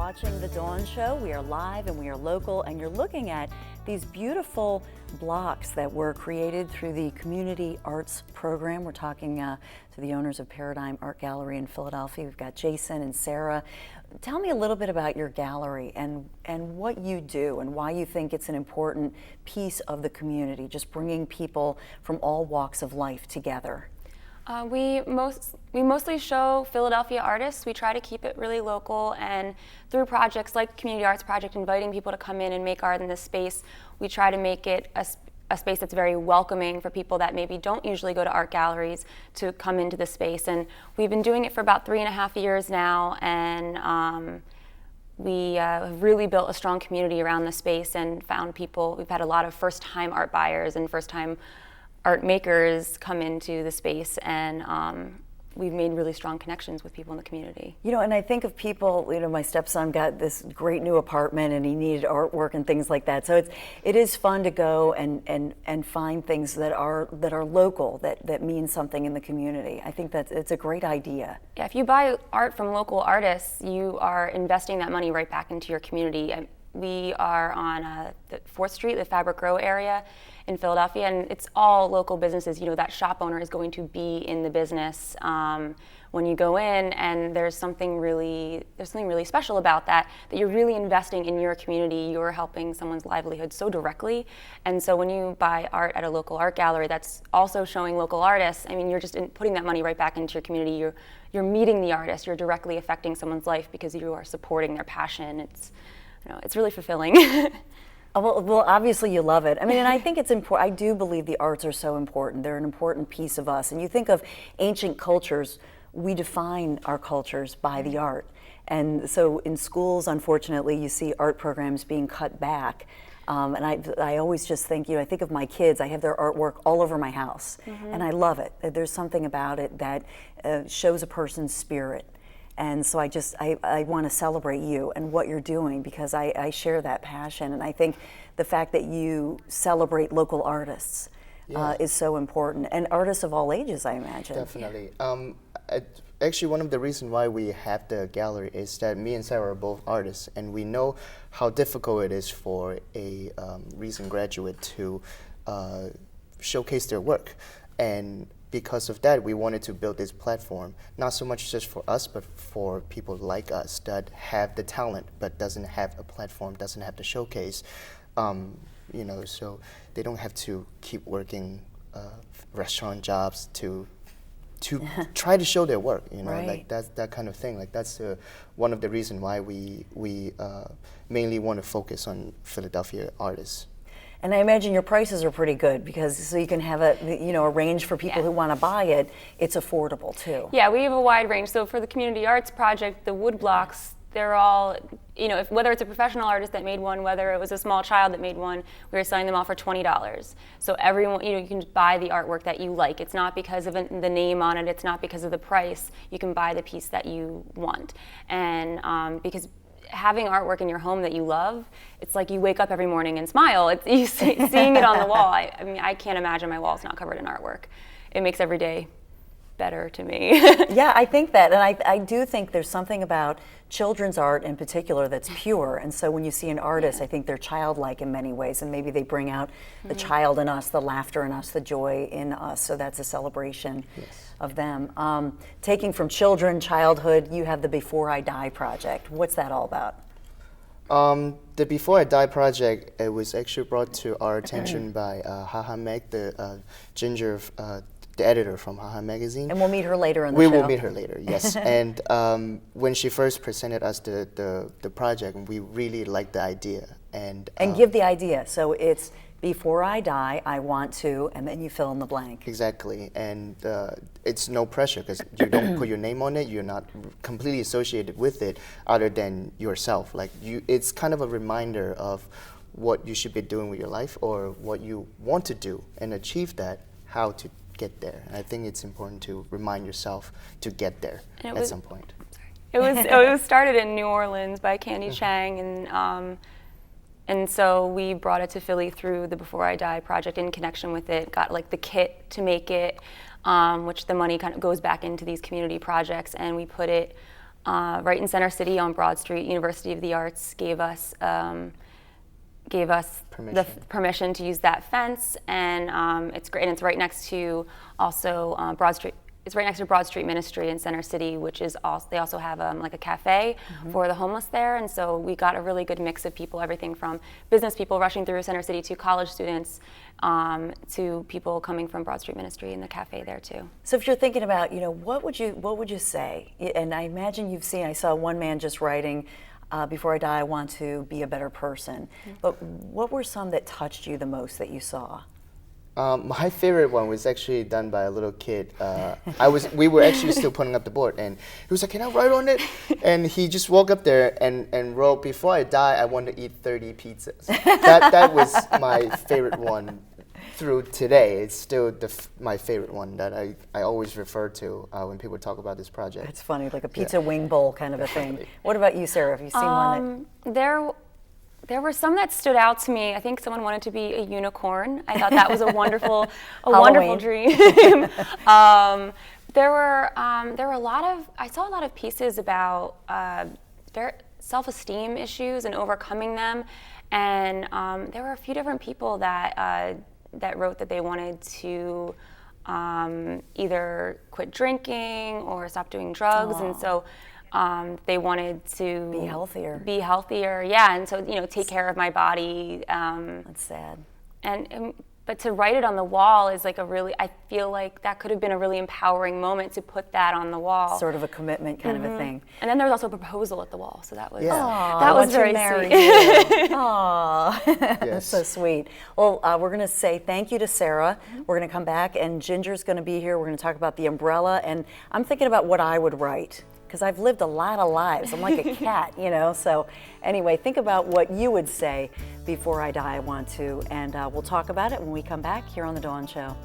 watching The Dawn Show. We are live and we are local, and you're looking at these beautiful blocks that were created through the Community Arts Program. We're talking to the owners of Paradigm Art Gallery in Philadelphia. We've got Jason and Sarah. Tell me a little bit about your gallery and what you do and why you think it's an important piece of the community, just bringing people from all walks of life together. We mostly show Philadelphia artists. We try to keep it really local, and through projects like Community Arts Project, inviting people to come in and make art in this space, we try to make it a space that's very welcoming for people that maybe don't usually go to art galleries to come into the space. And we've been doing it for about 3.5 years now, and we have really built a strong community around the space and found people. We've had a lot of first-time art buyers and first-time art makers come into the space, and we've made really strong connections with people in the community. You know, and I think of people, you know, my stepson got this great new apartment and he needed artwork and things like that. So it is fun to go and find things that are local, that mean something in the community. I think it's a great idea. Yeah, if you buy art from local artists, you are investing that money right back into your community. We are on the 4th Street, the Fabric Row area in Philadelphia, and it's all local businesses. You know, that shop owner is going to be in the business when you go in, and there's something really special about that you're really investing in your community. You're helping someone's livelihood so directly. And so when you buy art at a local art gallery that's also showing local artists, I mean, you're just putting that money right back into your community. You're meeting the artist. You're directly affecting someone's life because you are supporting their passion. It's really fulfilling. Well, obviously you love it. I mean, and I think it's important. I do believe the arts are so important. They're an important piece of us. And you think of ancient cultures, we define our cultures by the art. And so in schools, unfortunately, you see art programs being cut back. And I always just think, you know, I think of my kids, I have their artwork all over my house. And I love it. There's something about it that shows a person's spirit. And so I want to celebrate you and what you're doing, because I share that passion. And I think the fact that you celebrate local artists is so important, and artists of all ages, I imagine. Definitely. Actually, one of the reasons why we have the gallery is that me and Sarah are both artists, and we know how difficult it is for a recent graduate to showcase their work. And because of that, we wanted to build this platform, not so much just for us, but for people like us that have the talent but doesn't have a platform, doesn't have the showcase. You know, so they don't have to keep working restaurant jobs to try to show their work. You know, right. Like that kind of thing. Like that's one of the reasons why we mainly want to focus on Philadelphia artists. And I imagine your prices are pretty good, because so you can have a range for people who want to buy it. It's affordable too. Yeah, we have a wide range. So for the Community Arts Project, the wood blocks, they're all, you know, whether it's a professional artist that made one, whether it was a small child that made one, we were selling them all for $20. So everyone, you know, you can buy the artwork that you like. It's not because of the name on it. It's not because of the price. You can buy the piece that you want, and because having artwork in your home that you love, it's like you wake up every morning and smile. It's seeing it on the wall. I mean, I can't imagine my wall's not covered in artwork. It makes every day better to me. Yeah, I think that, and I do think there's something about children's art in particular that's pure. And so when you see an artist, I think they're childlike in many ways, and maybe they bring out the child in us, the laughter in us, the joy in us. So that's a celebration of them. Taking from childhood, you have the Before I Die project. What's that all about? The Before I Die project, it was actually brought to our attention by Haha Meg, the Ginger, the editor from Haha Magazine. And we'll meet her later in the show. We will meet her later, yes. And when she first presented us the project, we really liked the idea. And give the idea. So it's before I die, I want to, and then you fill in the blank. Exactly, and it's no pressure because you don't put your name on it. You're not completely associated with it, other than yourself. Like it's kind of a reminder of what you should be doing with your life, or what you want to do and achieve that, how to get there. And I think it's important to remind yourself to get there at some point. It was started in New Orleans by Candy Chang, and so we brought it to Philly through the Before I Die project in connection with it, got like the kit to make it, which the money kind of goes back into these community projects, and we put it right in Center City on Broad Street. University of the Arts gave us permission to use that fence, and it's great. And it's right next to also Broad Street. It's right next to Broad Street Ministry in Center City, which is also, they also have like a cafe for the homeless there. And so we got a really good mix of people, everything from business people rushing through Center City to college students, to people coming from Broad Street Ministry in the cafe there too. So if you're thinking about, what would you say? And I imagine I saw one man just writing, before I die, I want to be a better person. But what were some that touched you the most that you saw? My favorite one was actually done by a little kid. We were actually still putting up the board, and he was like, "Can I write on it?" And he just walked up there and wrote, "Before I die, I want to eat 30 pizzas." That was my favorite one through today. It's still my favorite one that I always refer to when people talk about this project. It's funny, like a pizza wing bowl kind of a thing. What about you, Sarah? Have you seen one that... There were some that stood out to me. I think someone wanted to be a unicorn. I thought that was a wonderful dream. There were a lot of, I saw a lot of pieces about their self-esteem issues and overcoming them, and there were a few different people that wrote that they wanted to either quit drinking or stop doing drugs, and so. They wanted to be healthier. Yeah, and so take care of my body. That's sad. But to write it on the wall is like I feel like that could have been a really empowering moment to put that on the wall. Sort of a commitment kind of a thing. And then there was also a proposal at the wall, so that was that was very sweet. Aww, Yes. That's so sweet. Well, we're going to say thank you to Sarah. We're going to come back, and Ginger's going to be here. We're going to talk about the umbrella, and I'm thinking about what I would write, because I've lived a lot of lives. I'm like a cat, So anyway, think about what you would say, "Before I die, I want to," and we'll talk about it when we come back here on The Dawn Show.